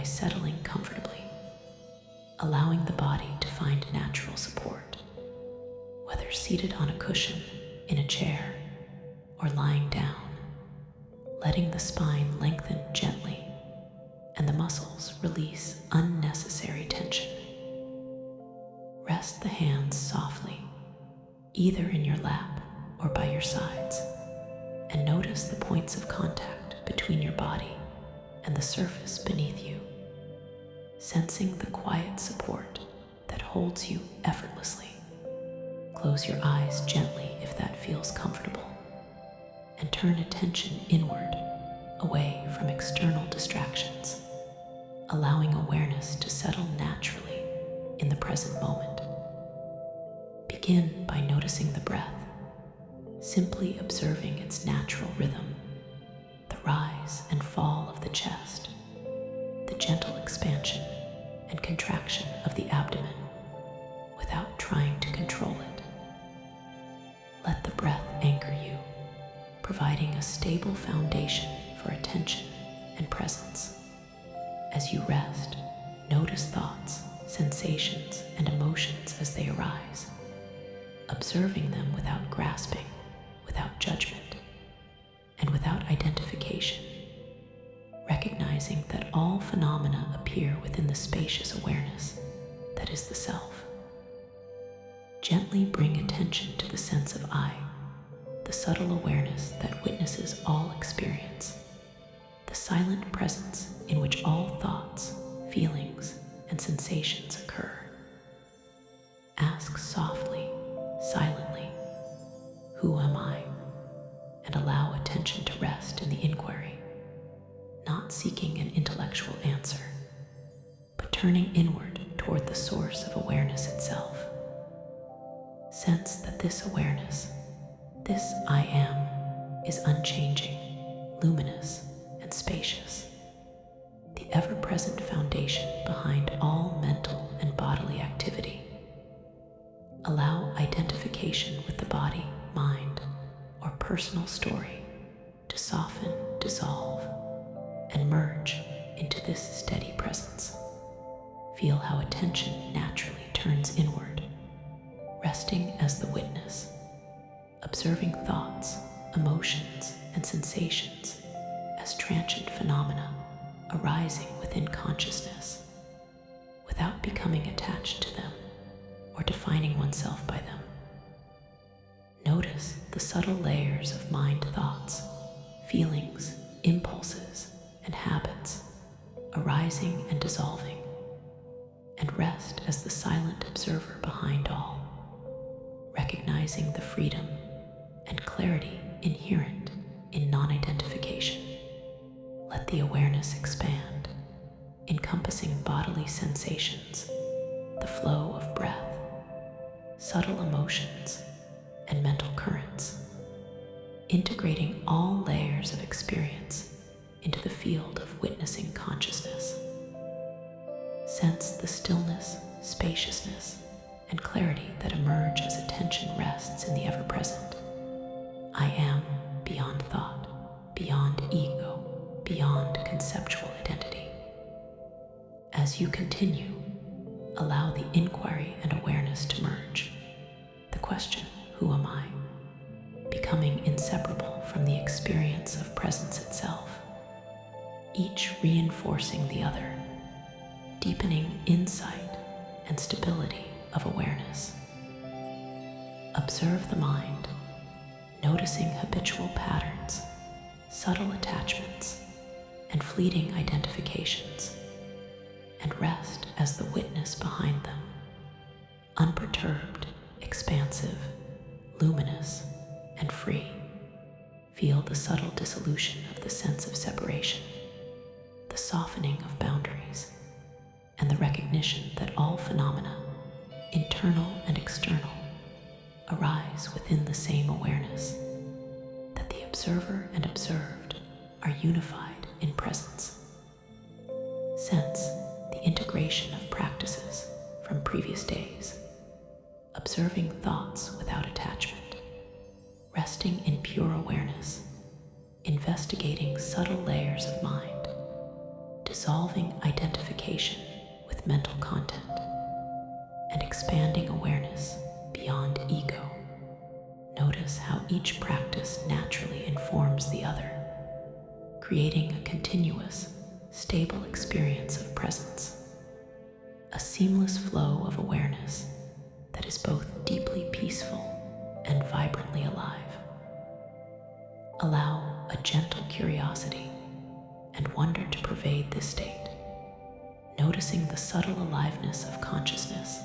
by settling comfortably, allowing the body to find natural support, whether seated on a cushion, in a chair, or lying down, letting the spine lengthen gently and the muscles release unnecessary tension. Rest the hands softly, either in your lap or by your sides, and notice the points of contact between your body and the surface beneath you, sensing the quiet support that holds you effortlessly. Close your eyes gently if that feels comfortable, and turn attention inward, away from external distractions, allowing awareness to settle naturally in the present moment. Begin by noticing the breath, simply observing its natural rhythm, the rise and fall of the chest, the gentle expansion and contraction of the abdomen, without trying to control it. Let the breath anchor you, providing a stable foundation for attention and presence. As you rest, notice thoughts, sensations, and emotions as they arise, observing them without grasping, without judgment, and without identification, recognizing that all phenomena appear within the spacious awareness that is the self. Gently bring attention to the sense of I, the subtle awareness that witnesses all experience, the silent presence in which all thoughts, feelings, and sensations occur. Ask softly, silently, who am I? And allow attention to rest in the inquiry, not seeking an intellectual answer, but turning inward toward the source of awareness itself. Sense that this awareness, this I am, is unchanging, luminous, and spacious, the ever-present foundation behind all mental and bodily activity. Allow identification with the body, mind, or personal story to soften, dissolve, and merge into this steady presence. Feel how attention naturally turns inward, resting as the witness, observing thoughts, emotions, and sensations as transient phenomena arising within consciousness, without becoming attached to them or defining oneself by them. Notice the subtle layers of mind thoughts, feelings, impulses, and habits arising and dissolving, and rest as the silent observer behind all, recognizing the freedom and clarity inherent in non-identification. Let the awareness expand, encompassing bodily sensations, the flow of breath, subtle emotions, and mental currents, integrating all layers of experience into the field of witnessing consciousness. Sense the stillness, spaciousness, and clarity that emerge as attention rests in the ever-present. I am beyond thought, beyond ego, beyond conceptual identity. As you continue, allow the inquiry and awareness to merge. The question, who am I? Becoming inseparable from the experience of presence itself, each reinforcing the other, deepening insight and stability of awareness. Observe the mind, noticing habitual patterns, subtle attachments, and fleeting identifications, and rest as the witness behind them, unperturbed, expansive, luminous, and free. Feel the subtle dissolution of the sense of separation, the softening of boundaries, and the recognition that all phenomena, internal and external, arise within the same awareness, that the observer and observed are unified in presence. Sense the integration of practices from previous days, observing thoughts without attachment, resting in pure awareness, investigating subtle layers of mind, dissolving dissolving identification with mental content and expanding awareness beyond ego. Notice how each practice naturally informs the other, creating a continuous, stable experience of presence, a seamless flow of awareness that is both deeply peaceful and vibrantly alive. Allow a gentle curiosity and wonder to pervade this state, noticing the subtle aliveness of consciousness,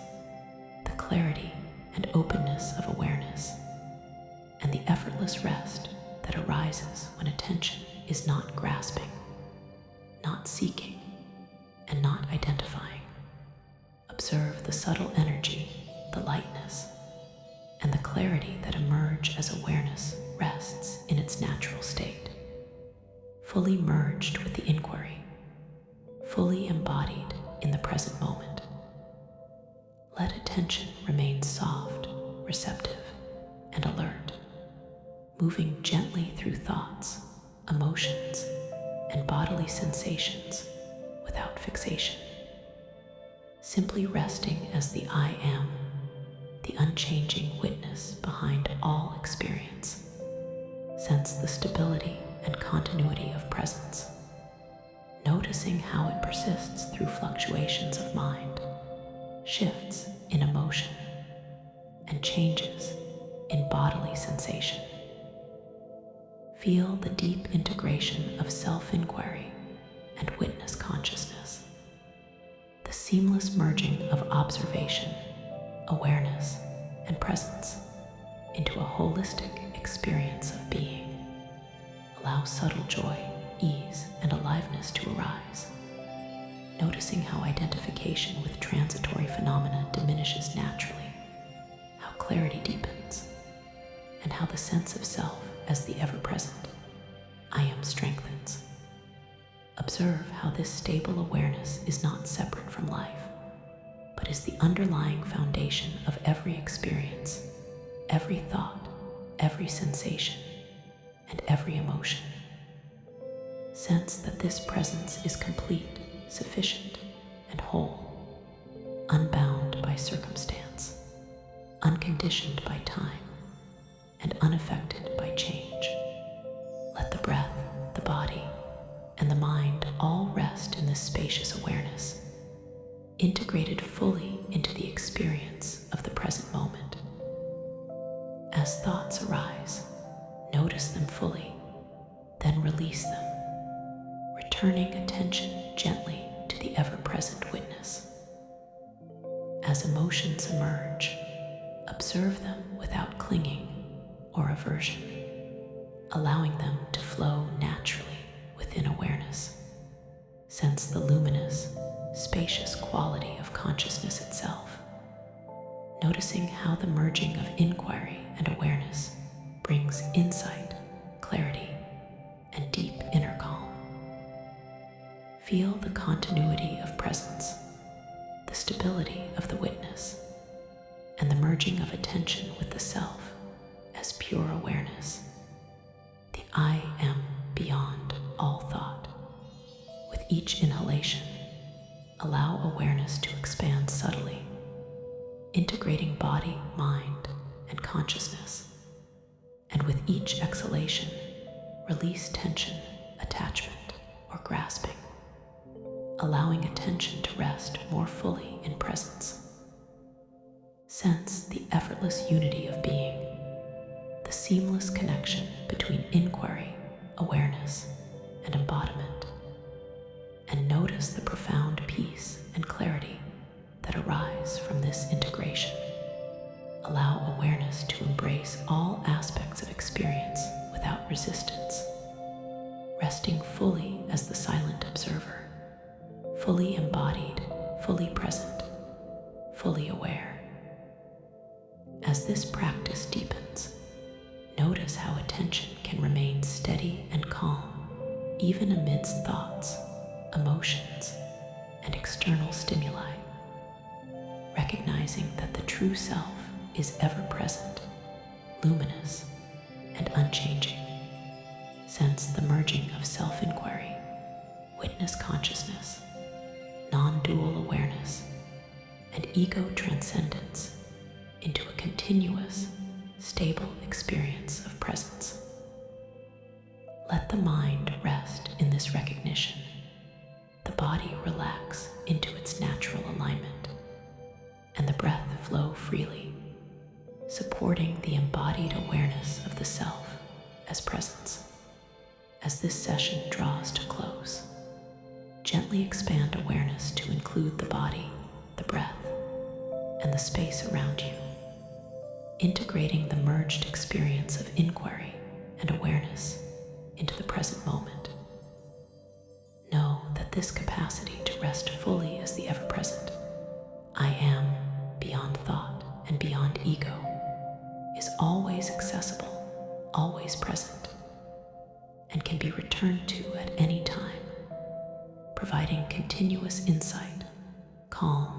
the clarity and openness of awareness, and the effortless rest that arises when attention is not grasping, not seeking, and not identifying. Observe the subtle energy, the lightness, and the clarity that emerge as awareness rests in its natural state, fully merged with the inquiry, fully embodied in the present moment. Let attention remain soft, receptive, and alert, moving gently through thoughts, emotions, and bodily sensations without fixation. Simply resting as the I am, the unchanging witness behind all experience. Sense the stability and continuity of presence, noticing how it persists through fluctuations of mind, shifts in emotion, and changes in bodily sensation. Feel the deep integration of self-inquiry and witness consciousness, the seamless merging of observation, awareness, and presence into a holistic experience of being. Allow subtle joy, ease, and aliveness to arise, noticing how identification with transitory phenomena diminishes naturally, how clarity deepens, and how the sense of self as the ever-present I am strengthens. Observe how this stable awareness is not separate from life, but is the underlying foundation of every experience, every thought, every sensation, and every emotion. Sense that this presence is complete, sufficient, and whole, unbound by circumstance, unconditioned by time, and unaffected by change. Let the breath, the body, and the mind all rest in this spacious awareness, integrated fully into the experience of the present moment. As thoughts arise, notice them fully, then release them, returning attention gently to the ever-present witness. As emotions emerge, observe them without clinging or aversion, allowing them to flow naturally within awareness. Sense the luminous, spacious quality of consciousness itself, noticing how the merging of inquiry and awareness brings insight, clarity, and deep inner calm. Feel the continuity of presence, the stability of the witness, and the merging of attention with the self as pure awareness. The I am beyond all thought. With each inhalation, allow awareness to expand subtly, integrating body, mind, and consciousness. And with each exhalation, release tension, attachment, or grasping, allowing attention to rest more fully in presence. Sense the effortless unity of being, the seamless connection between inquiry, awareness, and embodiment, and notice the profound peace and clarity that arise from this integration. Allow awareness to embrace all aspects of experience without resistance, resting fully as the silent observer, fully embodied, fully present, fully aware. As this practice deepens, notice how attention can remain steady and calm, even amidst thoughts, emotions, and external stimuli, recognizing that the true self is ever present, luminous, and unchanging. Sense the merging of self-inquiry, witness consciousness, non-dual awareness, and ego transcendence into a continuous, stable experience of presence. Let the mind rest in this recognition, the body relax into its natural alignment, and the breath flow freely, supporting the embodied awareness of the self as presence. As this session draws to close, gently expand awareness to include the body, the breath, and the space around you, integrating the merged experience of inquiry and awareness into the present moment. Know that this capacity to rest fully as the ever-present, I am, beyond thought and beyond ego, is always accessible, always present, and can be returned to at any time, providing continuous insight, calm,